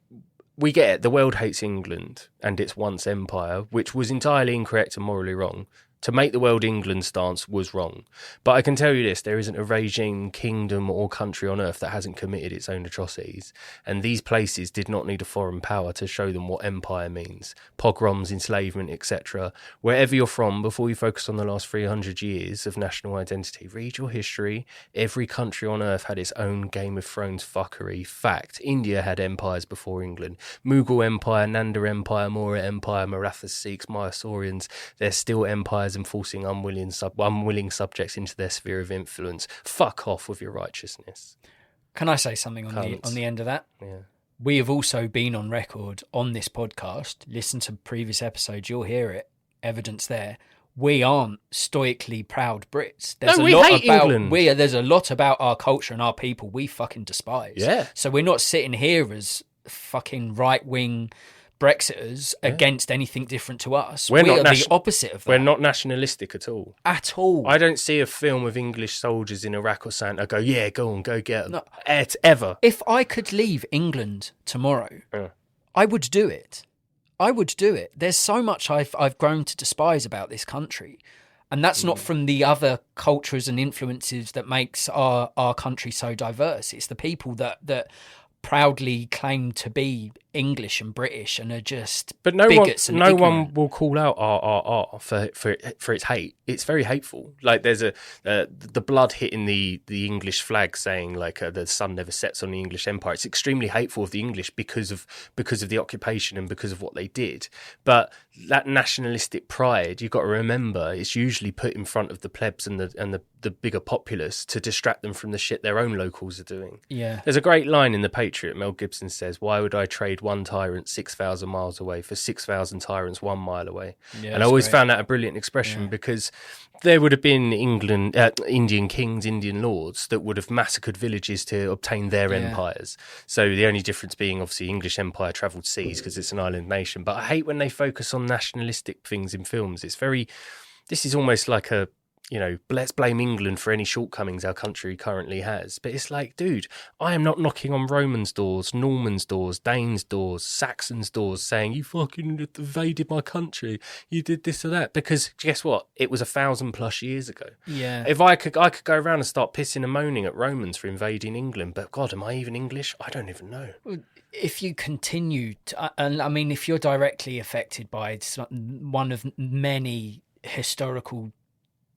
we get it. The world hates England and its once empire, which was entirely incorrect and morally wrong. To make the world England stance was wrong. But I can tell you this, there isn't a regime, kingdom or country on earth that hasn't committed its own atrocities. And these places did not need a foreign power to show them what empire means. Pogroms, enslavement, etc. Wherever you're from, before you focus on the last 300 years of national identity, read your history. Every country on earth had its own Game of Thrones fuckery. Fact, India had empires before England. Mughal Empire, Nanda Empire, Maurya Empire, Marathas, Sikhs, Mysoreans, they're still empires enforcing unwilling subjects into their sphere of influence. Fuck off with your righteousness. Can I say something on the end of that? Yeah. We have also been on record on this podcast. Listen to previous episodes, you'll hear it. Evidence there. We aren't stoically proud Brits. There's we hate England. There's a lot about our culture and our people we fucking despise. Yeah. So we're not sitting here as fucking right-wing Brexiters against anything different to us. We are the opposite of that. We're not nationalistic at all. At all. I don't see a film of English soldiers in Iraq or something. I go, yeah, go on, go get them. No. Ever. If I could leave England tomorrow, I would do it. I would do it. There's so much I've grown to despise about this country. And that's not from the other cultures and influences that makes our country so diverse. It's the people that proudly claim to be English and British and are just bigots and ignorant. One will call out RRR for its hate. It's very hateful. Like there's the blood hitting the English flag saying like the sun never sets on the English Empire. It's extremely hateful of the English because of the occupation and because of what they did. But that nationalistic pride, you've got to remember, it's usually put in front of the plebs and the bigger populace to distract them from the shit their own locals are doing. Yeah. There's a great line in The Patriot. Mel Gibson says, "Why would I trade one tyrant 6,000 miles away for 6,000 tyrants 1 mile away?" Yeah, and I always found that a brilliant expression because there would have been Indian kings, Indian lords that would have massacred villages to obtain their empires. So the only difference being obviously English Empire travelled seas because it's an island nation. But I hate when they focus on nationalistic things in films. This is almost like a, let's blame England for any shortcomings our country currently has. But it's like, dude, I am not knocking on Romans' doors, Normans' doors, Danes' doors, Saxons' doors saying, you fucking invaded my country, you did this or that. Because guess what? It was 1,000+ years ago. Yeah. If I could go around and start pissing and moaning at Romans for invading England, but God, am I even English? I don't even know. If you continue to, and I mean, if you're directly affected by one of many historical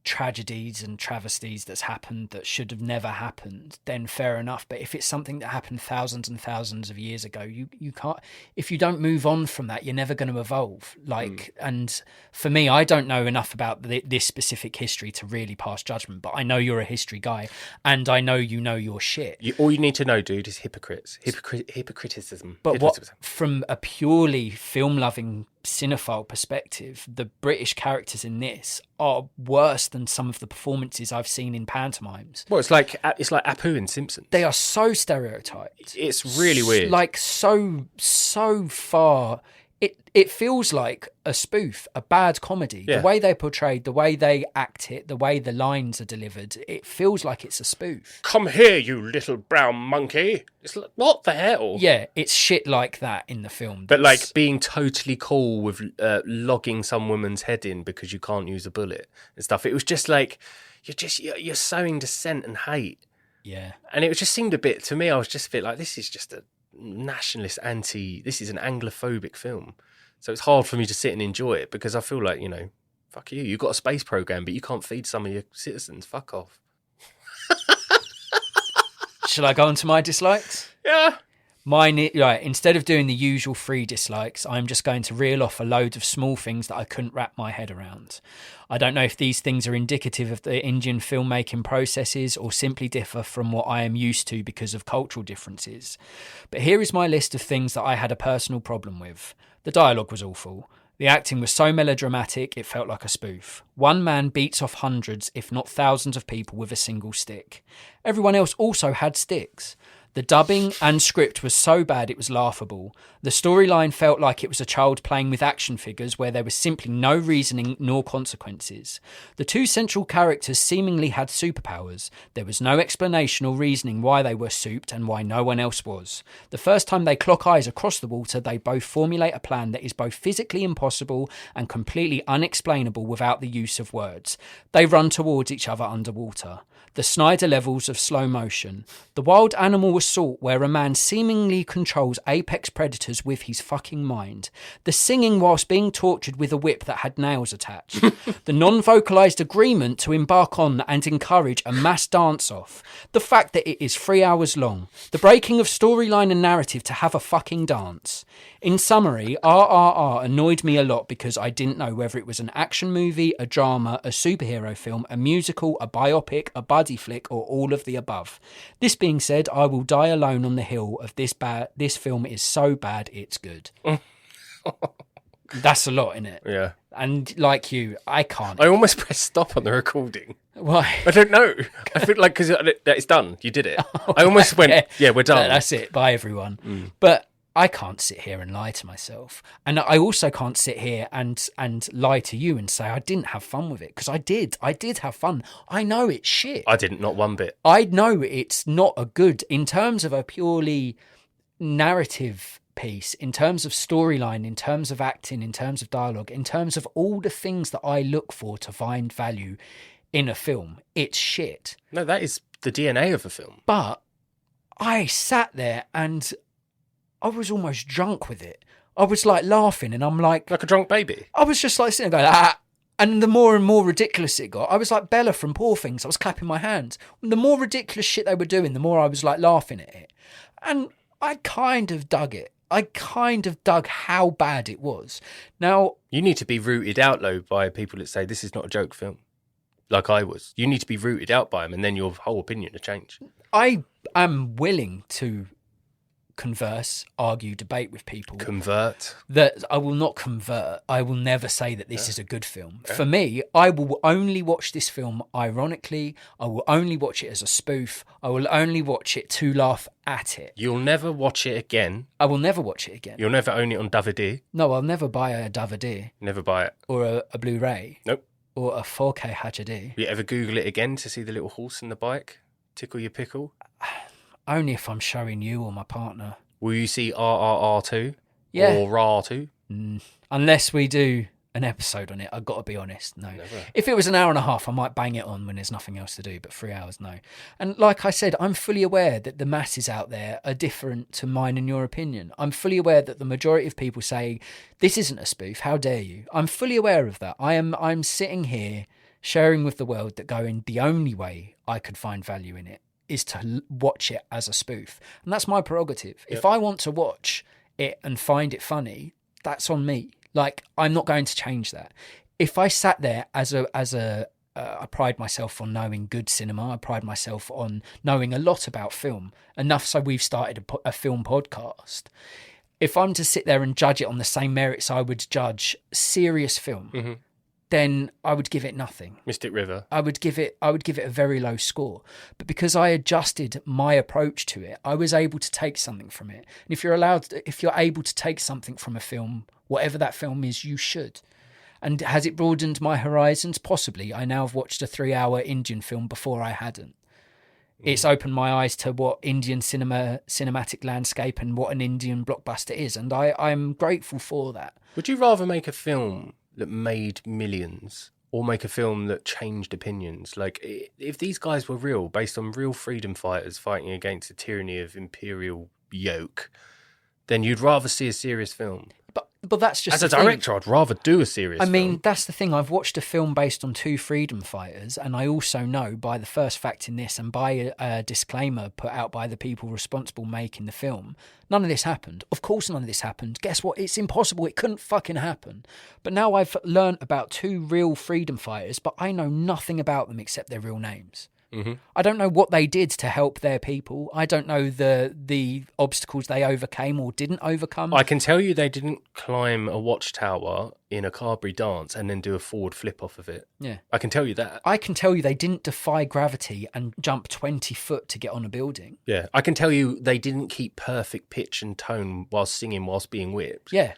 tragedies and travesties that's happened that should have never happened, then fair enough. But if it's something that happened thousands and thousands of years ago, you can't, if you don't move on from that, you're never going to evolve. And for me, I don't know enough about this specific history to really pass judgment, but I know you're a history guy and I know you know your shit. All you need to know, dude, is hypocriticism. But what, from a purely film-loving cinephile perspective, the British characters in this are worse than some of the performances I've seen in pantomimes. Well, it's like Apu in Simpsons. They are so stereotyped. It's really weird. Like so far. It feels like a spoof, a bad comedy. Yeah. The way they're portrayed, the way they act it, the way the lines are delivered, it feels like it's a spoof. Come here, you little brown monkey. It's like, what the hell? Yeah, it's shit like that in the film. But like being totally cool with logging some woman's head in because you can't use a bullet and stuff. It was just like, you're sowing dissent and hate. Yeah. And it just seemed a bit, to me, I was just a bit like, this is just a nationalist this is an Anglophobic film. So it's hard for me to sit and enjoy it because I feel like, fuck you. You've got a space program, but you can't feed some of your citizens. Fuck off. Shall I go on to my dislikes? Yeah. Instead of doing the usual 3 dislikes, I'm just going to reel off a load of small things that I couldn't wrap my head around. I don't know if these things are indicative of the Indian filmmaking processes or simply differ from what I am used to because of cultural differences. But here is my list of things that I had a personal problem with. The dialogue was awful. The acting was so melodramatic, it felt like a spoof. One man beats off hundreds, if not thousands of people with a single stick. Everyone else also had sticks. The dubbing and script was so bad it was laughable. The storyline felt like it was a child playing with action figures where there was simply no reasoning nor consequences. The 2 central characters seemingly had superpowers. There was no explanation or reasoning why they were souped and why no one else was. The first time they clock eyes across the water, they both formulate a plan that is both physically impossible and completely unexplainable without the use of words. They run towards each other underwater. The Snyder levels of slow motion. The wild animal assault where a man seemingly controls apex predators with his fucking mind. The singing whilst being tortured with a whip that had nails attached. The non-vocalised agreement to embark on and encourage a mass dance-off. The fact that it is 3 hours long. The breaking of storyline and narrative to have a fucking dance. In summary, RRR annoyed me a lot because I didn't know whether it was an action movie, a drama, a superhero film, a musical, a biopic, a buddy flick, or all of the above. This being said, I will die alone on the hill of this film is so bad it's good. That's a lot, isn't it? Yeah. And like you, I can't. I almost pressed stop on the recording. Why? I don't know. I feel like because it's done. You did it. I almost went, yeah, we're done. That's it. Bye, everyone. But I can't sit here and lie to myself. And I also can't sit here and lie to you and say I didn't have fun with it. Because I did. I did have fun. I know it's shit. I didn't, not one bit. I know it's not a good, in terms of a purely narrative piece, in terms of storyline, in terms of acting, in terms of dialogue, in terms of all the things that I look for to find value in a film, it's shit. No, that is the DNA of a film. But I sat there and I was almost drunk with it. I was like laughing and I'm like a drunk baby. I was just like sitting there going, ah. And the more and more ridiculous it got, I was like Bella from Poor Things. I was clapping my hands. And the more ridiculous shit they were doing, the more I was like laughing at it. And I kind of dug it. I kind of dug how bad it was. Now, you need to be rooted out, though, by people that say this is not a joke film, like I was. You need to be rooted out by them, and then your whole opinion will change. I am willing to converse, argue, debate with people. Convert. That I will not convert. I will never say that this is a good film. For me, I will only watch this film ironically. I will only watch it as a spoof. I will only watch it to laugh at it. You'll never watch it again. I will never watch it again. You'll never own it on DVD. No, I'll never buy a DVD. Never buy it. Or a Blu-ray. Nope. Or a 4K HD. You ever Google it again to see the little horse and the bike? Tickle your pickle? Only if I'm showing you or my partner. Will you see RRR2? Yeah. Or RR2? Unless we do an episode on it, I've got to be honest, no. Never. If it was an hour and a half, I might bang it on when there's nothing else to do, but 3 hours, no. And like I said, I'm fully aware that the masses out there are different to mine and your opinion. I'm fully aware that the majority of people say, this isn't a spoof, how dare you? I'm fully aware of that. I'm sitting here sharing with the world that going, the only way I could find value in it is to watch it as a spoof. And that's my prerogative. Yep. If I want to watch it and find it funny, that's on me. Like, I'm not going to change that. If I sat there I pride myself on knowing good cinema. I pride myself on knowing a lot about film, enough so we've started a film podcast. If I'm to sit there and judge it on the same merits I would judge serious film, then I would give it nothing. Mystic River. I would give it a very low score. But because I adjusted my approach to it, I was able to take something from it. And if you're able to take something from a film, whatever that film is, you should. And has it broadened my horizons? Possibly. I now have watched a 3-hour Indian film before I hadn't. It's opened my eyes to what Indian cinematic landscape and what an Indian blockbuster is. And I'm grateful for that. Would you rather make a film that made millions or make a film that changed opinions? Like, if these guys were real, based on real freedom fighters fighting against the tyranny of imperial yoke, then you'd rather see a serious film. But But that's just As a the thing. director, I'd rather do a serious I mean, film. that's the thing. I've watched a film based on two freedom fighters, and I also know by the first fact in this and by a disclaimer put out by the people responsible making the film, none of this happened. Of course none of this happened. Guess what? It's impossible. It couldn't fucking happen. But now I've learnt about two real freedom fighters, but I know nothing about them except their real names. Mm-hmm. I don't know what they did to help their people. I don't know the obstacles they overcame or didn't overcome. I can tell you they didn't climb a watchtower in a Carberry dance and then do a forward flip off of it. Yeah. I can tell you that. I can tell you they didn't defy gravity and jump 20 foot to get on a building. Yeah. I can tell you they didn't keep perfect pitch and tone whilst singing whilst being whipped. Yeah.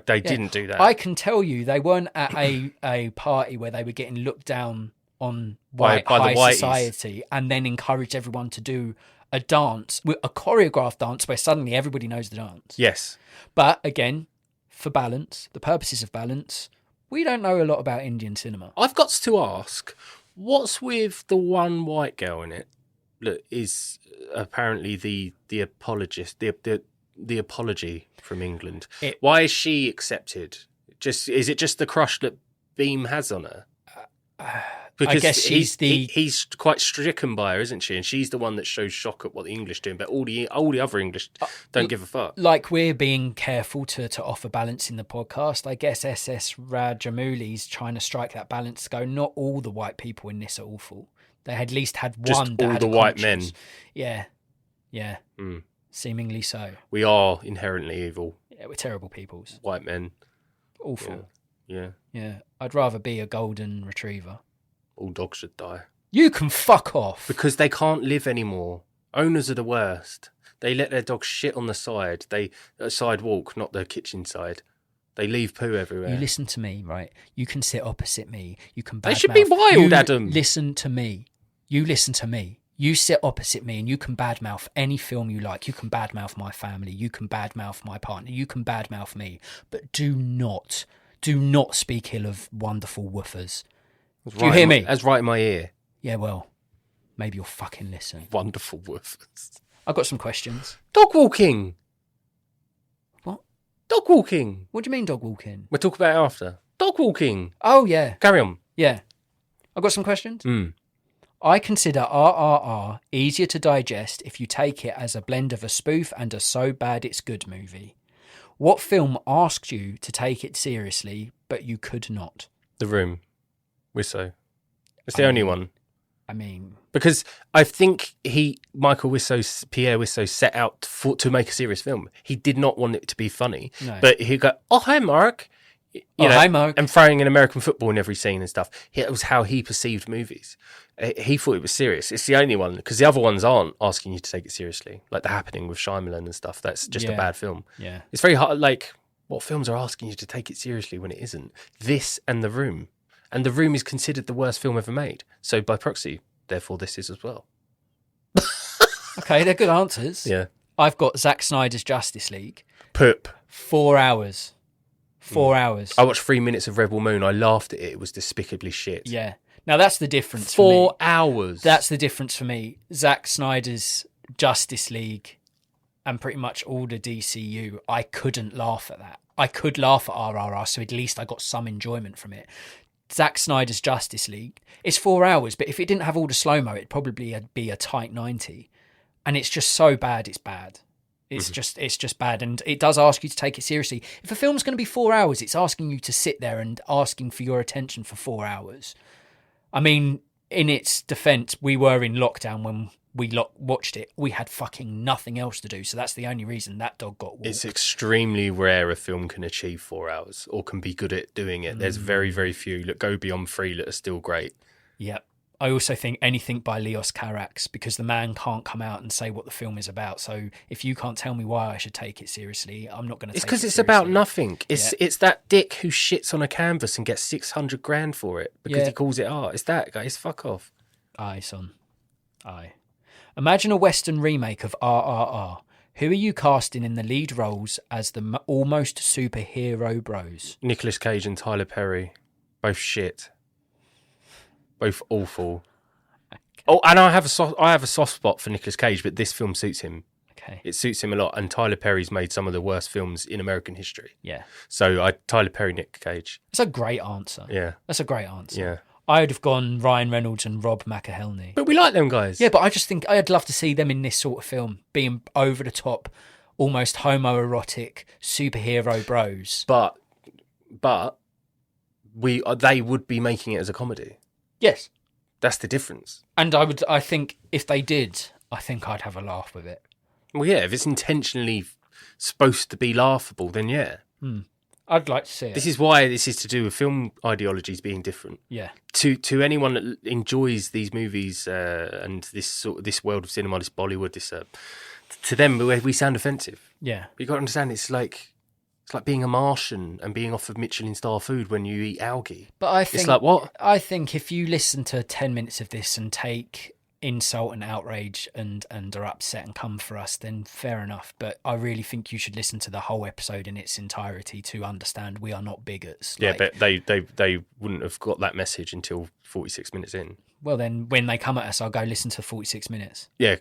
They didn't do that. I can tell you they weren't at a party where they were getting looked down on By high the whiteys. society and then encouraged everyone to do a dance, a choreographed dance where suddenly everybody knows the dance. Yes. But again, for balance, the purposes of balance, we don't know a lot about Indian cinema. I've got to ask, what's with the one white girl in it that is apparently the apologist, the apology from England? Why is she accepted? Is it just the crush that Beam has on her? Because I guess he's quite stricken by her, isn't she? And she's the one that shows shock at what the English doing, but all the other English don't give a fuck. Like we're being careful to offer balance in the podcast. I guess SS Rajamouli's trying to strike that balance to go, not all the white people in this are awful. They had at least had Just one that all had the a white conscience. men. Yeah. Seemingly so. We are inherently evil. Yeah, we're terrible peoples. White men. Awful. Yeah. Yeah. I'd rather be a golden retriever. All dogs should die. You can fuck off. Because they can't live anymore. Owners are the worst. They let their dogs shit on the side. Sidewalk, not the kitchen side. They leave poo everywhere. You listen to me, right? You can sit opposite me. You can. They should be wild, you Adam. Listen to me. You listen to me. You sit opposite me and you can badmouth any film you like. You can badmouth my family. You can badmouth my partner. You can badmouth me. But do not speak ill of wonderful woofers. Do you hear me? That's right in my ear. Yeah, well, maybe you'll fucking listen. Wonderful woofers. I've got some questions. Dog walking. What? Dog walking. What do you mean dog walking? We'll talk about it after. Dog walking. Oh, yeah. Carry on. Yeah. I've got some questions. Mm. I consider RRR easier to digest if you take it as a blend of a spoof and a so bad it's good movie. What film asked you to take it seriously, but you could not? The Room. Wiseau. It's the only one. I mean... Because I think Pierre Wiseau set out to make a serious film. He did not want it to be funny. No. But he'd go, oh, hi, Mark. Hi, Mark. And throwing in American football in every scene and stuff. It was how he perceived movies. He thought it was serious. It's the only one, because the other ones aren't asking you to take it seriously. Like The Happening with Shyamalan and stuff. That's just a bad film. Yeah. It's very hard. Like, what films are asking you to take it seriously when it isn't? This and The Room. And The Room is considered the worst film ever made. So by proxy, therefore this is as well. Okay, they're good answers. Yeah. I've got Zack Snyder's Justice League. Poop. 4 hours. 4 hours. I watched 3 minutes of Rebel Moon. I laughed at it. It was despicably shit. Yeah. Now that's the difference for me. 4 hours. That's the difference for me. Zack Snyder's Justice League and pretty much all the DCU, I couldn't laugh at that. I could laugh at RRR, so at least I got some enjoyment from it. Zack Snyder's Justice League, it's 4 hours, but if it didn't have all the slow-mo, it'd probably be a tight 90. And it's just so bad, it's bad. It's just bad, and it does ask you to take it seriously. If a film's going to be 4 hours, it's asking you to sit there and asking for your attention for 4 hours. I mean, in its defence, we were in lockdown when we watched it. We had fucking nothing else to do, so that's the only reason that dog got walked. It's extremely rare a film can achieve 4 hours or can be good at doing it. There's very, very few that go beyond 3 that are still great. Yep. I also think anything by Leos Carax, because the man can't come out and say what the film is about. So if you can't tell me why I should take it seriously, I'm not going to take it seriously. It's because it's about nothing. It's that dick who shits on a canvas and gets 600 grand for it because he calls it art. It's that, guys. Fuck off. Aye, son. Aye. Imagine a Western remake of RRR. Who are you casting in the lead roles as the almost superhero bros? Nicolas Cage and Tyler Perry. Both shit. Both awful. Oh, and I have a soft spot for Nicolas Cage, but this film suits him. Okay. It suits him a lot. And Tyler Perry's made some of the worst films in American history. Yeah. So Tyler Perry, Nick Cage. That's a great answer. Yeah. That's a great answer. Yeah. I would have gone Ryan Reynolds and Rob McElhenney. But we like them guys. Yeah, but I just think I'd love to see them in this sort of film, being over the top, almost homoerotic superhero bros. But they would be making it as a comedy. Yes. That's the difference. And I think if they did, I think I'd have a laugh with it. Well, yeah, if it's intentionally supposed to be laughable, then yeah. I'd like to see it. This is why this is to do with film ideologies being different. Yeah. To anyone that enjoys these movies and this world of cinema, this Bollywood, to them we sound offensive. Yeah. But you got to understand, it's like being a Martian and being offered Michelin-star food when you eat algae. But I think it's like what? I think if you listen to 10 minutes of this and take insult and outrage and are upset and come for us, then fair enough. But I really think you should listen to the whole episode in its entirety to understand we are not bigots. Yeah, but they wouldn't have got that message until 46 minutes in. Well, then when they come at us, I'll go listen to 46 minutes. Yeah.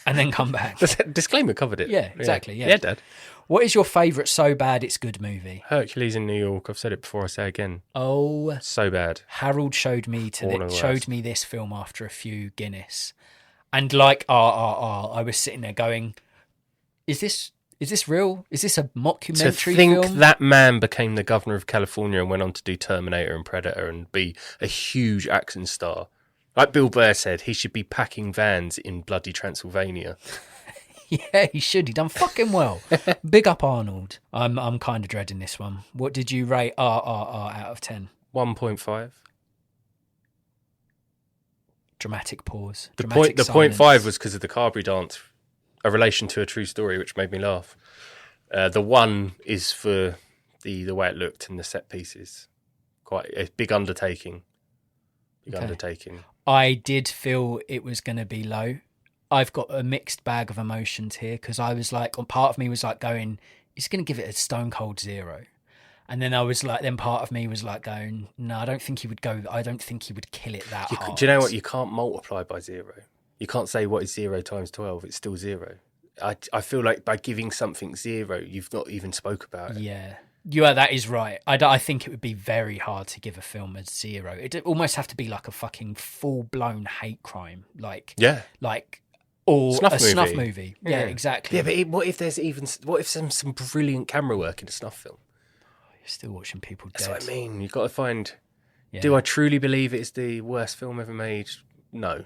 And then come back. Disclaimer covered it. Yeah, exactly. Yeah, yeah, Dad. What is your favourite so bad it's good movie? Hercules in New York. I've said it before, I say it again. Oh, so bad. Harold showed me this film after a few Guinness, and like RRR, I was sitting there going, "Is this real? Is this a mockumentary To think film?" that man became the governor of California and went on to do Terminator and Predator and be a huge action star. Like Bill Burr said, he should be packing vans in bloody Transylvania. Yeah, he should. He done fucking well. Big up Arnold. I'm kind of dreading this one. What did you rate RRR out of 10? 1.5. Dramatic pause. The Dramatic point silence. 5 was because of the Carberry dance, a relation to a true story, which made me laugh. The 1 is for the way it looked and the set pieces. Quite a big undertaking. Undertaking. I did feel it was going to be low. I've got a mixed bag of emotions here because I was like, part of me was like going, he's going to give it a stone cold 0. And then I was like, then part of me was like going, no, I don't think he would kill it that hard. Do you know what? You can't multiply by 0. You can't say what is 0 times 12. It's still 0. I feel like by giving something 0, you've not even spoke about it. Yeah. Yeah, that is right. I think it would be very hard to give a film a 0. It'd almost have to be like a fucking full-blown hate crime. Or snuff movie. Yeah, exactly. Yeah, but what if there's some brilliant camera work in a snuff film? You're still watching people dead. That's what I mean. You've got to find... Yeah. Do I truly believe it's the worst film ever made? No.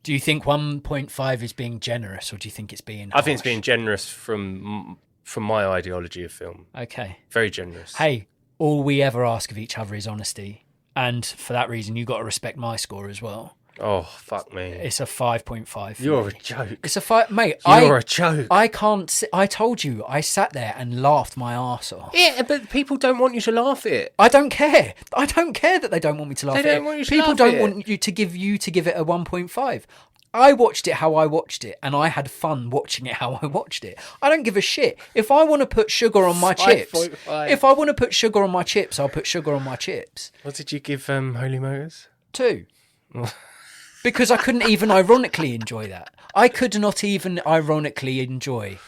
Do you think 1.5 is being generous, or do you think it's being harsh? I think it's being generous from my ideology of film. Okay. Very generous. Hey, all we ever ask of each other is honesty. And for that reason, you've got to respect my score as well. Oh, fuck me. It's a 5.5. You're a joke. It's a 5. Mate, You're a joke. I can't... I told you, I sat there and laughed my arse off. Yeah, but people don't want you to laugh at it. I don't care. I don't care that they don't want me to laugh at it. They don't want you to People laugh don't at it. want you to give it a 1.5. I watched it how I watched it, and I had fun watching it how I watched it. I don't give a shit. If I want to put sugar on my chips, 5.5. I'll put sugar on my chips. What did you give Holy Motors? 2. Because I couldn't even ironically enjoy that. I could not even ironically enjoy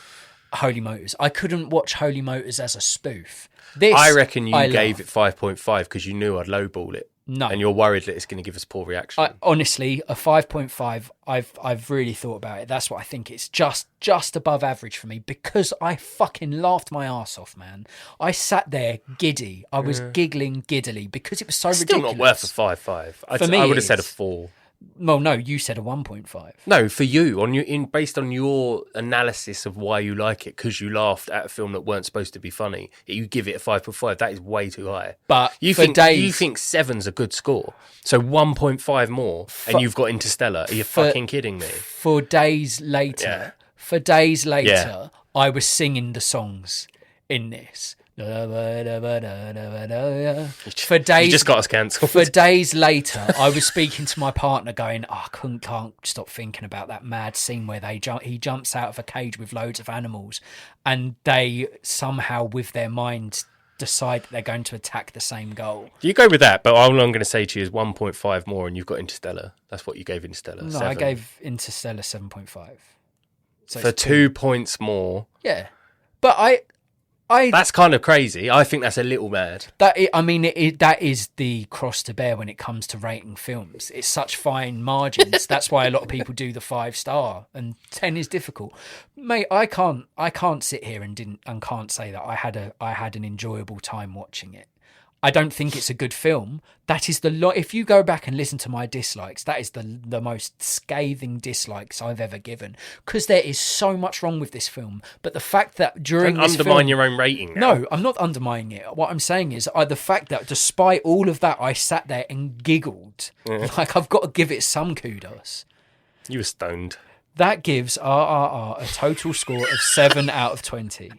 Holy Motors. I couldn't watch Holy Motors as a spoof. I reckon you gave it 5.5 because you knew I'd lowball it. No. And you're worried that it's going to give us poor reaction. Honestly, a 5.5, I've really thought about it. That's what I think. It's just above average for me because I fucking laughed my arse off, man. I sat there giddy. I was giggling giddily because it was so ridiculous. Still not worth a 5.5. For me, I would have said a 4. Well, no, you said a 1.5. No, for you, based on your analysis of why you like it, because you laughed at a film that weren't supposed to be funny, you give it a 5.5. That is way too high. But you think 7's a good score, so 1.5 more, and you've got Interstellar. Are you fucking kidding me? For days later, I was singing the songs in this. For days, you just got us cancelled. For days later, I was speaking to my partner, going, "I can't stop thinking about that mad scene where he jumps out of a cage with loads of animals, and they somehow, with their minds, decide that they're going to attack the same goal. You go with that, but all I'm going to say to you is 1.5 more, and you've got Interstellar. That's what you gave Interstellar. No, 7. I gave Interstellar 7.5. So for 2 points more. Yeah, but I that's kind of crazy. I think that's a little mad. that is the cross to bear when it comes to rating films. It's such fine margins. That's why a lot of people do the 5-star, and 10 is difficult. Mate, I can't sit here and can't say that I had an enjoyable time watching it. I don't think it's a good film. That is if you go back and listen to my dislikes, that is the most scathing dislikes I've ever given, because there is so much wrong with this film. But the fact that during Don't this undermine film, your own rating now. no, I'm not undermining it. What I'm saying is the fact that despite all of that, I sat there and giggled. Like, I've got to give it some kudos. You were stoned. That gives RRR a total score of 7 out of 20.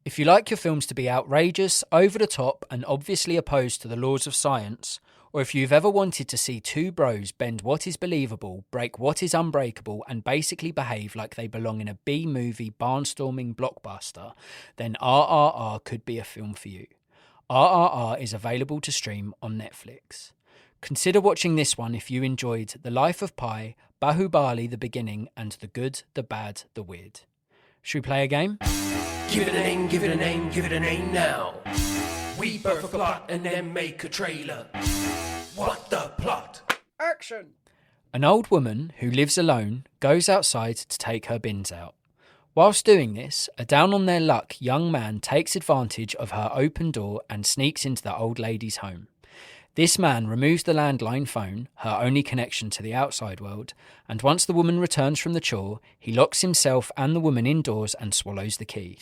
If you like your films to be outrageous, over the top, and obviously opposed to the laws of science, or if you've ever wanted to see two bros bend what is believable, break what is unbreakable, and basically behave like they belong in a B-movie barnstorming blockbuster, then RRR could be a film for you. RRR is available to stream on Netflix. Consider watching this one if you enjoyed The Life of Pi, Bahubali The Beginning, and The Good, The Bad, The Weird. Should we play a game? Give it a name, give it a name, give it a name now. We birth a plot and then make a trailer. What the plot? Action! An old woman who lives alone goes outside to take her bins out. Whilst doing this, a down-on-their-luck young man takes advantage of her open door and sneaks into the old lady's home. This man removes the landline phone, her only connection to the outside world, and once the woman returns from the chore, he locks himself and the woman indoors and swallows the key.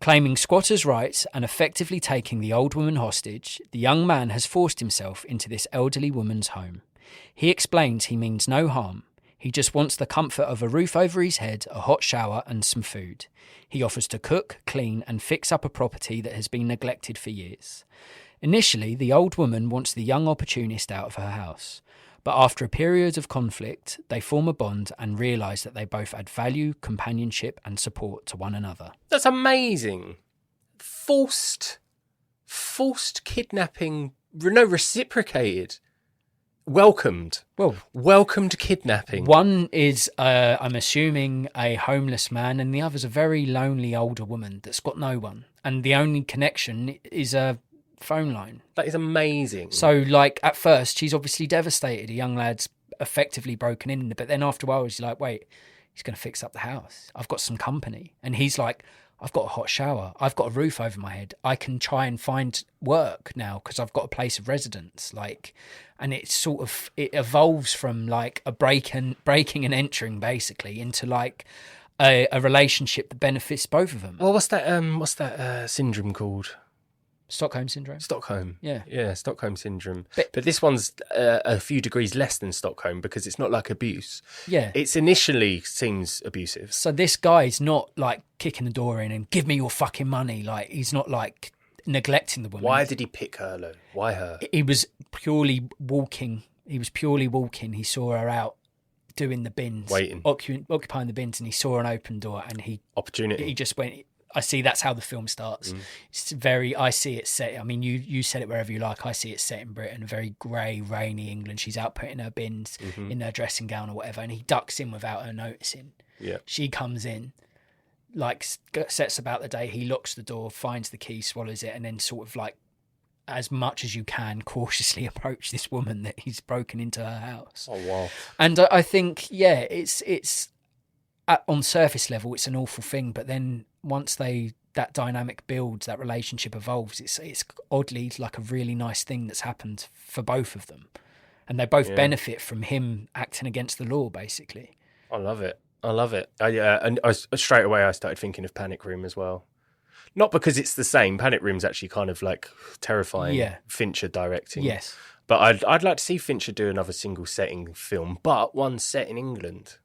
Claiming squatters' rights and effectively taking the old woman hostage, the young man has forced himself into this elderly woman's home. He explains he means no harm. He just wants the comfort of a roof over his head, a hot shower, and some food. He offers to cook, clean, and fix up a property that has been neglected for years. Initially, the old woman wants the young opportunist out of her house, but after a period of conflict, they form a bond and realise that they both add value, companionship, and support to one another. That's amazing. Forced kidnapping, no, reciprocated. Welcomed kidnapping. One is, I'm assuming, a homeless man, and the other's a very lonely older woman that's got no one, and the only connection is a phone line. That is amazing. So, like, at first, she's obviously devastated. A young lad's effectively broken in, but then after a while, she's like, wait, he's going to fix up the house. I've got some company. And he's like, I've got a hot shower. I've got a roof over my head. I can try and find work now because I've got a place of residence. Like, and it evolves from like a breaking and entering basically into like a relationship that benefits both of them. Well, what's that syndrome called? Stockholm syndrome. Stockholm. Yeah, Stockholm syndrome. But this one's a few degrees less than Stockholm because it's not like abuse. Yeah. It's initially seems abusive. So this guy's not like kicking the door in and give me your fucking money. Like, he's not like neglecting the woman. Why did he pick her though? Why her? He was purely walking. He saw her out doing the bins. Waiting. Occupying the bins, and he saw an open door and Opportunity. He just went... I see that's how the film starts. It's I see it set. I mean, you said it wherever you like. I see it set in Britain, a very grey, rainy England. She's out putting her bins in her dressing gown or whatever, and he ducks in without her noticing. Yeah. She comes in, like, sets about the day. He locks the door, finds the key, swallows it, and then sort of like, as much as you can, cautiously approach this woman that he's broken into her house. Oh, wow. And I think, yeah, it's on surface level, it's an awful thing, but then once that dynamic builds, that relationship evolves, it's oddly like a really nice thing that's happened for both of them, and they both benefit from him acting against the law, basically. I love it. And straight away I started thinking of Panic Room as well. Not because it's the same. Panic Room's actually kind of like terrifying. Yeah. Fincher directing. Yes, but I'd like to see Fincher do another single setting film, but one set in England.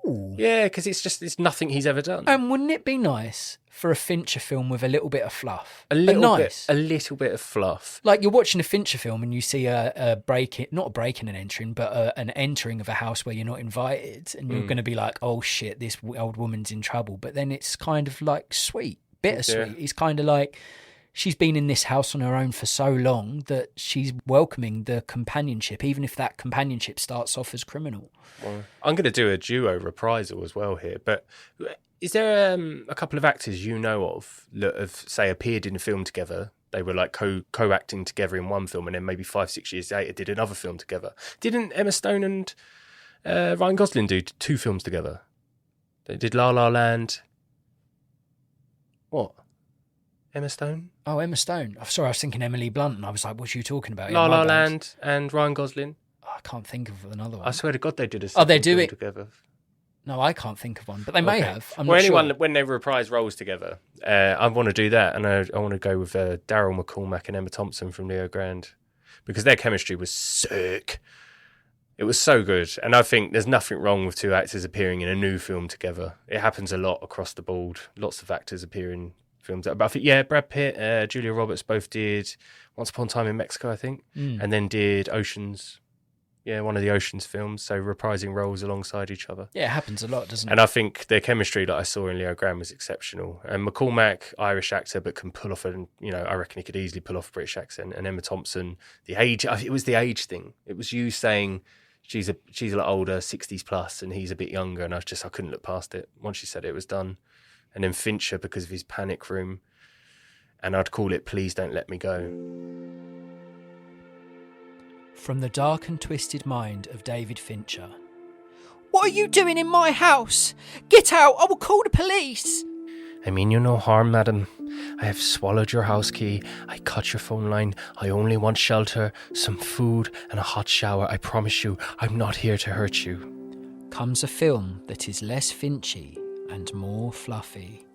Ooh. Yeah, because it's nothing he's ever done. And wouldn't it be nice for a Fincher film with a little bit of fluff? A little bit of fluff. Like, you're watching a Fincher film and you see not a breaking and entering, but an entering of a house where you're not invited, and you're going to be like, oh shit, this old woman's in trouble. But then it's kind of like sweet, bittersweet. Yeah. It's kind of like she's been in this house on her own for so long that she's welcoming the companionship, even if that companionship starts off as criminal. Well, I'm going to do a duo reprisal as well here, but is there a couple of actors you know of that have, say, appeared in a film together? They were like co-acting together in one film, and then maybe 5-6 years later did another film together. Didn't Emma Stone and Ryan Gosling do 2 films together? They did La La Land. What? Emma Stone? Oh, Emma Stone. I'm sorry, I was thinking Emily Blunt, and I was like, what are you talking about? La La Land and Ryan Gosling. Oh, I can't think of another one. I swear to God they did a they do film it together. No, I can't think of one, but they may have. I'm well, not anyone, sure. when they reprise roles together, I want to do that, and I want to go with Daryl McCormack and Emma Thompson from Leo Grand, because their chemistry was sick. It was so good, and I think there's nothing wrong with 2 actors appearing in a new film together. It happens a lot across the board. Lots of actors appear in films. But I think, Brad Pitt, Julia Roberts both did Once Upon a Time in Mexico, I think, and then did Oceans. Yeah, one of the Oceans films, so reprising roles alongside each other. Yeah, it happens a lot, doesn't it? And I think their chemistry that I saw in Leo Graham was exceptional. And McCormack, Irish actor, but can pull off I reckon he could easily pull off a British accent. And Emma Thompson, the age, it was the age thing. It was you saying she's a lot older, 60s plus, and he's a bit younger, and I couldn't look past it. Once she said it was done. And then Fincher, because of his Panic Room. And I'd call it Please Don't Let Me Go. From the dark and twisted mind of David Fincher. What are you doing in my house? Get out! I will call the police! I mean you no harm, madam. I have swallowed your house key. I cut your phone line. I only want shelter, some food, and a hot shower. I promise you, I'm not here to hurt you. Comes a film that is less Finchy and more fluffy.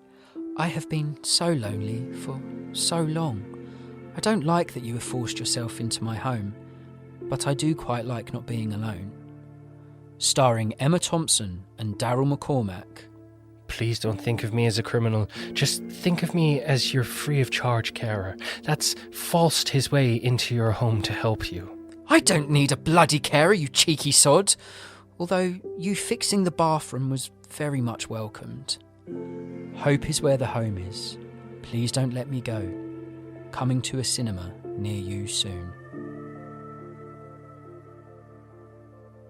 I have been so lonely for so long. I don't like that you have forced yourself into my home, but I do quite like not being alone. Starring Emma Thompson and Daryl McCormack. Please don't think of me as a criminal. Just think of me as your free of charge carer that's falsed his way into your home to help you. I don't need a bloody carer, you cheeky sod. Although you fixing the bathroom was very much welcomed. Hope is where the home is. Please don't let me go. Coming to a cinema near you soon.